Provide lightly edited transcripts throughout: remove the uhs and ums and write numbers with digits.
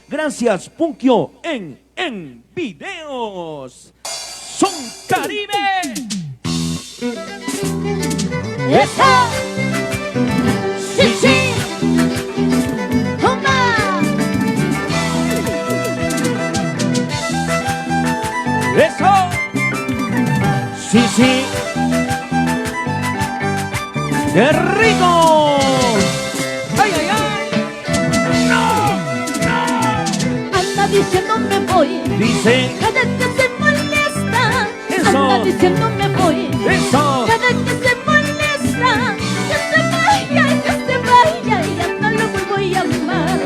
Gracias, Punkio en videos. Son Caribe. ¡Eso! ¡Sí, sí! ¡Toma! ¡Eso! Sí, sí. ¡Qué rico! ¡Ay, ay, ay! ¡No! ¡No! Anda diciendo me voy. Dice. Cada que se molesta. Eso. Anda diciendo me voy. ¡Eso! Cada que se molesta. Que se vaya, y ya no lo vuelvo a llamar.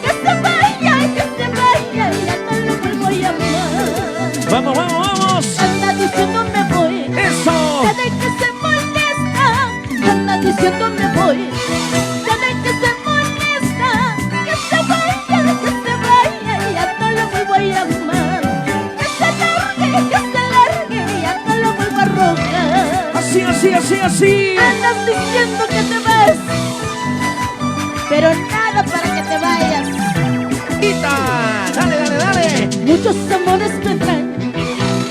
Que se vaya, y ya no lo vuelvo a llamar. ¡Vamos, vamos, vamos! Anda diciendo me voy. ¡Eso! Cada que se molesta. Anda diciendo me voy. Cada que se molesta. Que se vaya, y ya no lo vuelvo a llamar. Que se largue, y ya no lo vuelvo a rogar. Así, así, así, así. Andas diciendo que te vas, pero nada para que te vayas. ¡Quita! ¡Dale, dale, dale! Muchos amores vendrán,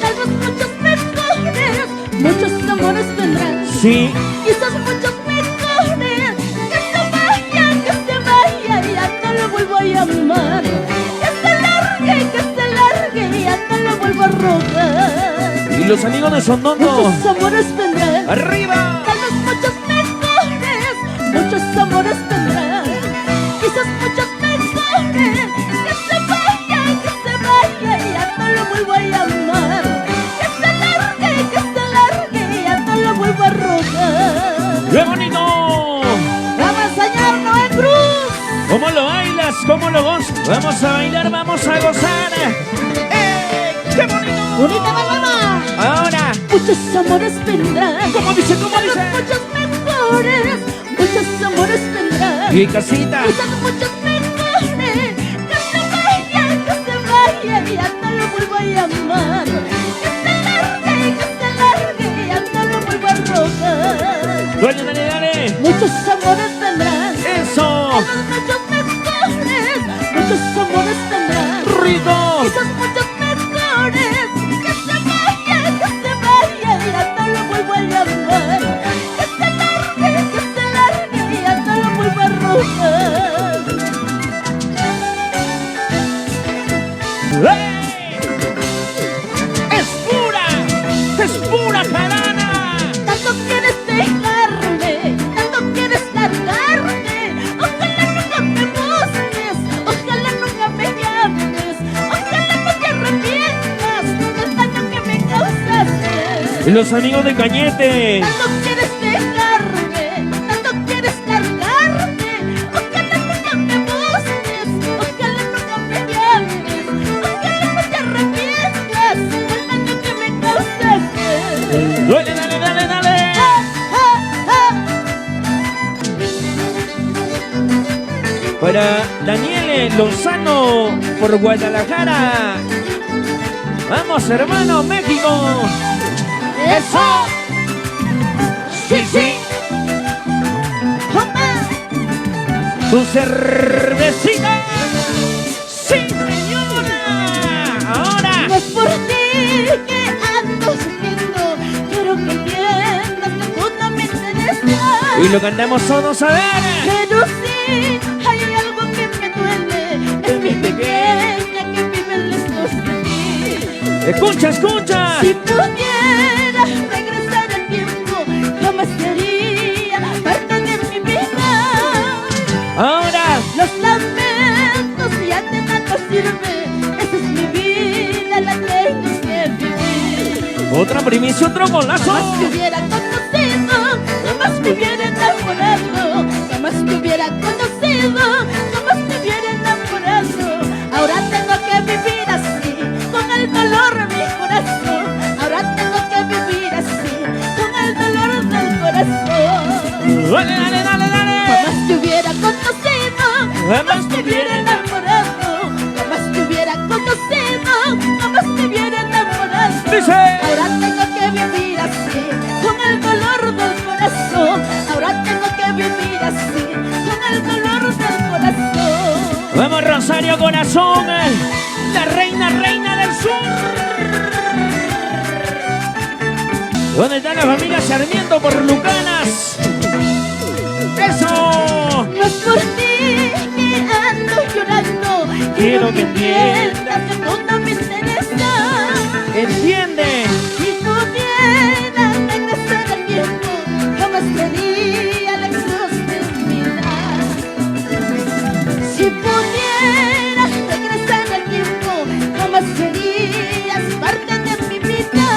tal vez muchos mejores. Muchos amores vendrán, Sí. quizás muchos mejores. Que se vaya, y ya no lo vuelvo a llamar. Que se largue, y ya no lo vuelvo a rogar. Y los amigos de Sondondo. Muchos amores vendrán, ¡Arriba! tal vez muchos mejores. Muchos amores vendrán, quizás muchos mejores. Que se vaya, y ya no lo vuelvo a llamar. Que se largue, y ya no lo vuelvo a rogar. ¡Qué bonito! Vamos a hallarnos en cruz. ¿Cómo lo bailas? ¿Cómo lo gozas? Vamos a bailar, vamos a gozar. ¡Qué bonito! Bonita mamá. Ahora, Muchos amores vendrán, ¿cómo dice? ¿Cómo tal vez dice? muchos mejores. Muchos amores vendrán, Y casita. quizás muchos mejores. Que se vaya, y ya no lo vuelvo a llamar. Que se largue, y ya no lo vuelvo a rogar. Dale, dale, dale. Muchos amores vendrán, Eso. muchos mejores. Muchos amores vendrán, Rico. quizás muchos mejores. Que se vaya, y ya no lo vuelvo a llamar. Que se largue, y ya no lo vuelvo a rogar. ¡Ey! Es pura jarana. Tanto quieres dejarme, tanto quieres largarme. Ojalá nunca me busques, ojalá nunca me llames. Ojalá no te arrepientas del daño que me causaste. Y los amigos de Cañete. Tanto quieres dejarme, tanto quieres largarme. Ojalá nunca me busques, ojalá nunca me llames. Ojalá no te arrepientas del daño que me causaste. Dale, dale, dale, dale. Para Daniel Lozano por Guadalajara. Vamos, hermano, México. ¡Eso! Sí, sí. Tu cervecita. Sí, señora. Ahora. No es por ti que ando sufriendo, quiero que entiendas que tú no me interesas. Y lo cantamos todos a ver. Pero sí, hay algo que me duele, es mi pequeña que vive lejos de ti. Escucha, escucha. Si pudiera regresar el tiempo, jamás sería parte de mi vida. Ahora. Los lamentos ya de nada sirven, esa es mi vida, la tengo que vivir. Otra primicia, otro golazo. Jamás te hubiera conocido, jamás me hubiera enamorado. Jamás te hubiera conocido, jamás te hubiera enamorado. Ahora tengo que vivir así, con el dolor en mi corazón. Ahora tengo que vivir así, con el dolor del corazón. Dale, dale, dale, dale. Jamás te hubiera conocido, Jamás te hubiera enamorado. Jamás te hubiera conocido, jamás te hubiera enamorado. Dice. Ahora tengo que vivir así, con el dolor del corazón. Ahora tengo que vivir así, con el dolor del corazón. corazón, la reina del sur. ¿Dónde está la familia Sarmiento por Lucanas? ¡Eso! No es por ti que ando llorando. Quiero que entiendas que tú no me interesas. ¡Entiende! Si pudiera regresar al tiempo, jamás sería la cruz de mi vida. Si pudiera regresar al tiempo, jamás serías parte de mi vida.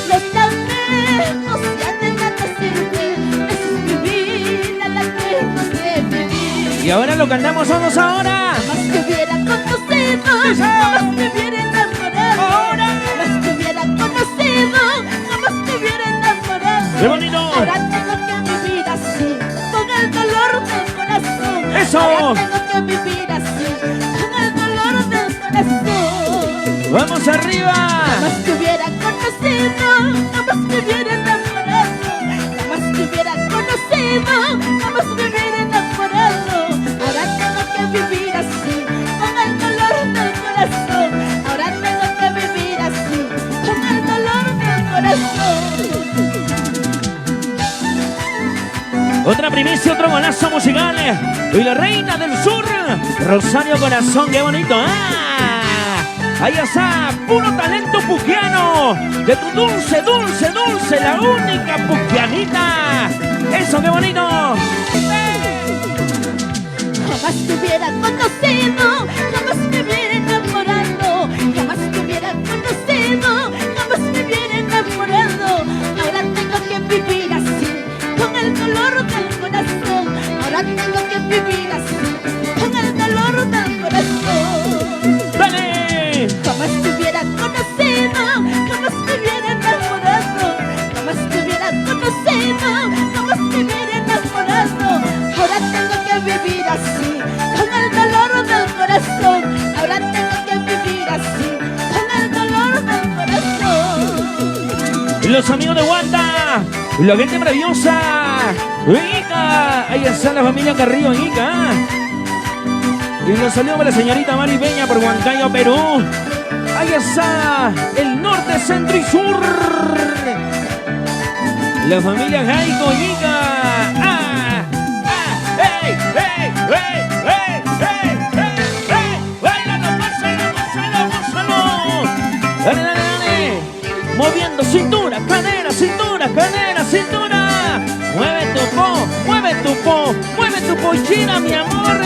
Los lamejos ya de nada sirven, esa es mi vida, la tengo que vivir. Y ahora lo cantamos todos ahora. Jamás te hubiera conocido, jamás te hubiera enamorado. Ahora. Jamás te hubiera conocido, jamás te hubiera enamorado. ¡Qué bonito! Ahora tengo que vivir así, con el dolor del corazón. ¡Eso! Ahora tengo que vivir así, con el dolor del corazón. ¡Vamos arriba! Jamás te hubiera conocido, jamás te hubiera enamorado. Jamás te hubiera conocido, jamás te hubiera enamorado. Ahora tengo que vivir así, con el dolor del corazón. Ahora tengo que vivir así, con el dolor del corazón. Otra primicia, otro golazo musical. Y la reina del sur, Rosario Corazón, qué bonito. Ahí está, puro talento puquiano. De tu dulce, dulce, dulce, la única puquianita. Eso, qué bonito. Jamás te hubiera conocido, jamás me hubiera enamorado. Jamás te hubiera conocido, jamás me hubiera enamorado. Ahora tengo que vivir así, con el dolor del corazón. Ahora tengo que vivir así, con el dolor del corazón. ¡Dale! Jamás te hubiera conocido, jamás me hubiera enamorado. Jamás te hubiera conocido, jamás me hubiera enamorado. Ahora tengo que vivir así, con el dolor del corazón. Ahora tengo que vivir así, con el dolor del corazón. Y los amigos de Guanta, y la gente maravillosa. Ica, ahí está la familia Carrillo, Ica. Y los saludos para la señorita Mari Peña por Huancayo, Perú. Ahí está el norte, centro y sur. La familia Jaico, Ica. ¡Hey, hey, hey, hey, hey, hey, hey! ¡Báilalo, gózalo, gózalo! ¡Dale, dale, dale! Moviendo cintura, cadera, cintura, cadera, cintura. Mueve tu po, mueve tu po, mueve tu pollina, mi amor.